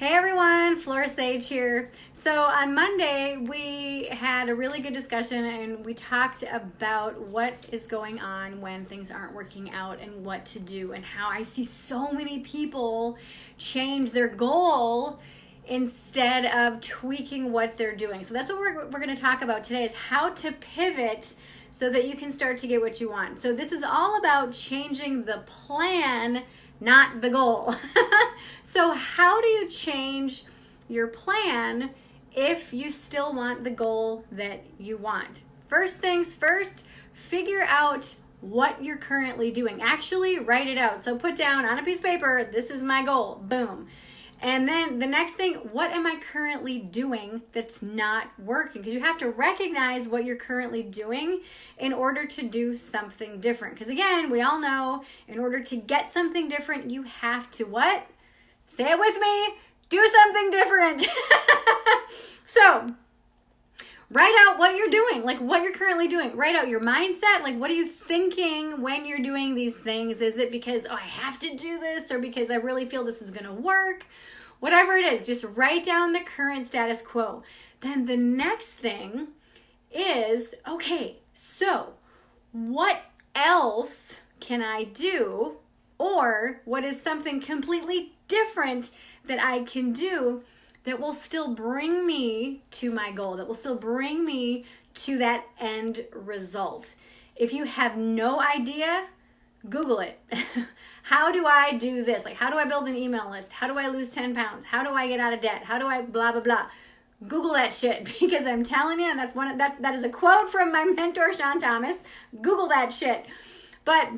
Hey everyone, Flora Sage here. So on Monday, we had a really good discussion and we talked about what is going on when things aren't working out and what to do, and how I see so many people change their goal instead of tweaking what they're doing. So that's what we're going to talk about today, is how to pivot so that you can start to get what you want. So this is all about changing the plan, not the goal. So how do you change your plan if you still want the goal that you want? First things first, figure out what you're currently doing. Actually write it out. So put down on a piece of paper, this is my goal, boom. And then the next thing, what am I currently doing that's not working? Because you have to recognize what you're currently doing in order to do something different. Because again, we all know in order to get something different, you have to what? Say it with me, do something different. So write out what you're doing, like what you're currently doing. Write out your mindset, like what are you thinking when you're doing these things? Is it because, I have to do this, or because I really feel this is gonna work? Whatever it is, just write down the current status quo. Then the next thing is, okay, so what else can I do? Or what is something completely different that I can do that will still bring me to my goal, that will still bring me to that end result? If you have no idea, Google it. How do I do this? Like, how do I build an email list? How do I lose 10 pounds? How do I get out of debt? How do I blah, blah, blah? Google that shit, because I'm telling you, and that is a quote from my mentor, Sean Thomas. Google that shit. But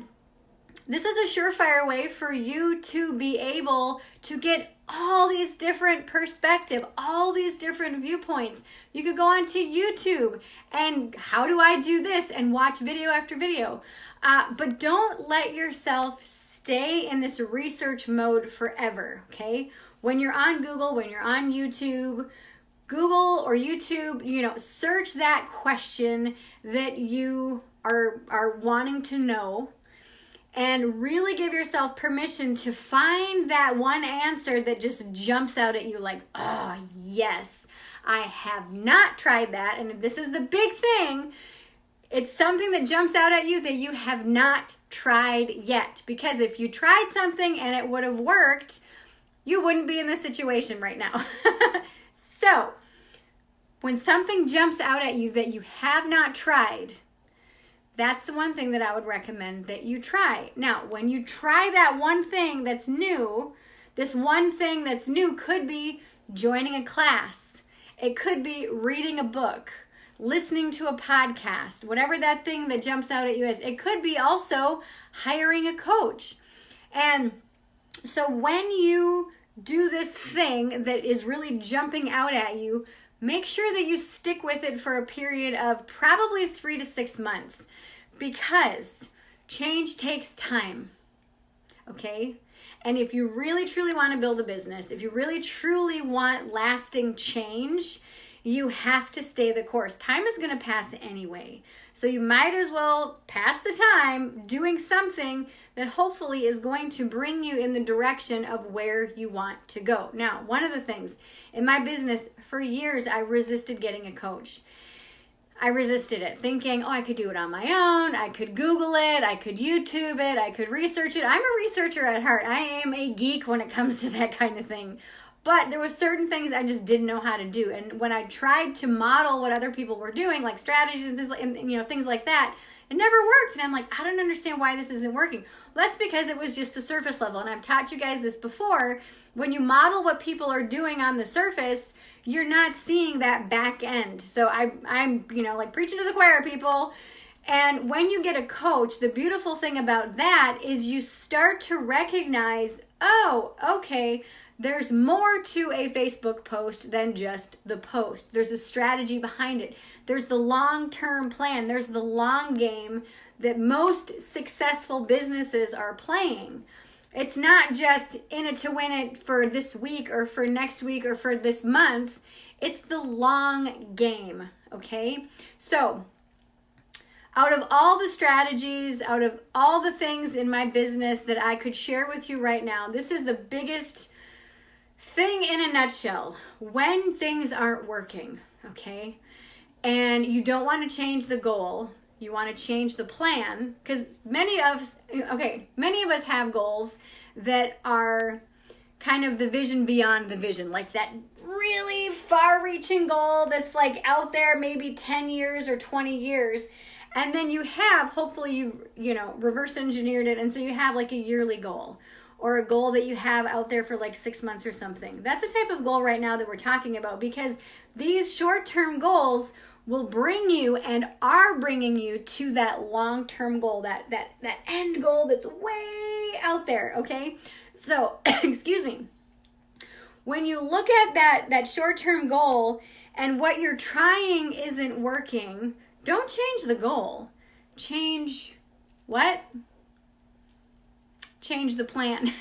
this is a surefire way for you to be able to get all these different perspectives, all these different viewpoints. You could go onto YouTube and how do I do this, and watch video after video. But don't let yourself stay in this research mode forever, okay? When you're on Google, when you're on YouTube, Google or YouTube, search that question that you are wanting to know, and really give yourself permission to find that one answer that just jumps out at you like, oh, yes, I have not tried that. And this is the big thing. It's something that jumps out at you that you have not tried yet. Because if you tried something and it would have worked, you wouldn't be in this situation right now. So, when something jumps out at you that you have not tried, that's the one thing that I would recommend that you try. Now, when you try that one thing that's new, this one thing that's new could be joining a class. It could be reading a book, listening to a podcast, whatever that thing that jumps out at you is. It could be also hiring a coach. And so when you do this thing that is really jumping out at you, make sure that you stick with it for a period of probably 3 to 6 months, because change takes time, okay? And if you really truly want to build a business, if you really truly want lasting change, you have to stay the course. Time is going to pass anyway. So you might as well pass the time doing something that hopefully is going to bring you in the direction of where you want to go. Now, one of the things in my business, for years, I resisted getting a coach. I resisted it, thinking, I could do it on my own. I could Google it. I could YouTube it. I could research it. I'm a researcher at heart. I am a geek when it comes to that kind of thing. But there were certain things I just didn't know how to do. And when I tried to model what other people were doing, like strategies and things like that, it never worked. And I'm like, I don't understand why this isn't working. Well, that's because it was just the surface level. And I've taught you guys this before. When you model what people are doing on the surface, you're not seeing that back end. So I'm like preaching to the choir, people. And when you get a coach, the beautiful thing about that is you start to recognize, okay, there's more to a Facebook post than just the post. There's a strategy behind it. There's the long-term plan. There's the long game that most successful businesses are playing. It's not just in it to win it for this week or for next week or for this month. It's the long game, okay? So, out of all the strategies, out of all the things in my business that I could share with you right now, this is the biggest thing in a nutshell, when things aren't working, okay, and you don't want to change the goal, you want to change the plan, because many of us have goals that are kind of the vision beyond the vision, like that really far-reaching goal that's like out there maybe 10 years or 20 years. And then you have, hopefully you know, reverse engineered it, and so you have like a yearly goal or a goal that you have out there for like 6 months or something. That's the type of goal right now that we're talking about, because these short-term goals will bring you and are bringing you to that long-term goal, that end goal that's way out there, okay? So, excuse me. When you look at that short-term goal and what you're trying isn't working, don't change the goal. Change what? Change the plan.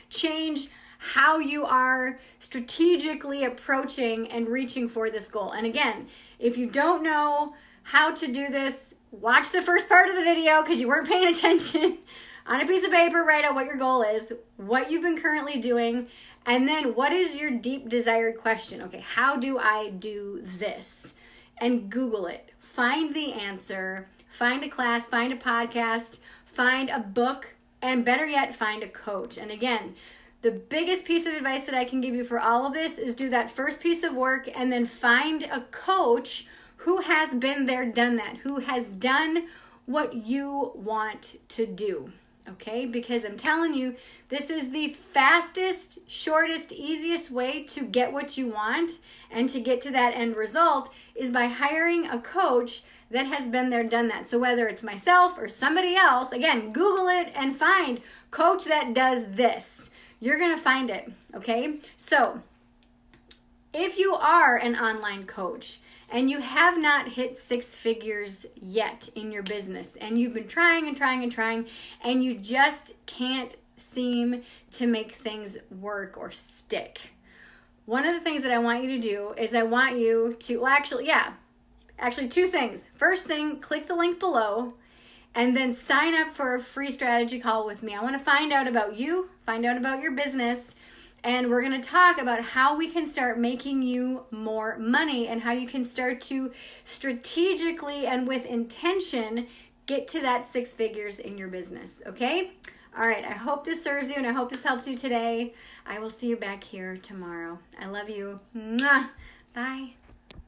Change how you are strategically approaching and reaching for this goal. And again, if you don't know how to do this, watch the first part of the video because you weren't paying attention. On a piece of paper, write out what your goal is, what you've been currently doing, and then what is your deep desired question? Okay, how do I do this? And Google it. Find the answer. Find a class, find a podcast, find a book, and better yet, find a coach. And again, the biggest piece of advice that I can give you for all of this is do that first piece of work and then find a coach who has been there, done that, who has done what you want to do. Okay, because I'm telling you, this is the fastest, shortest, easiest way to get what you want and to get to that end result is by hiring a coach that has been there, done that. So whether it's myself or somebody else, again, Google it and find coach that does this. You're going to find it, okay? So if you are an online coach and you have not hit 6 figures yet in your business, and you've been trying and trying and trying, and you just can't seem to make things work or stick, one of the things that I want you to do is I want you to, actually 2 things. First thing, click the link below, and then sign up for a free strategy call with me. I want to find out about you, find out about your business, and we're going to talk about how we can start making you more money and how you can start to strategically and with intention get to that 6 figures in your business, okay? All right, I hope this serves you and I hope this helps you today. I will see you back here tomorrow. I love you. Mwah. Bye.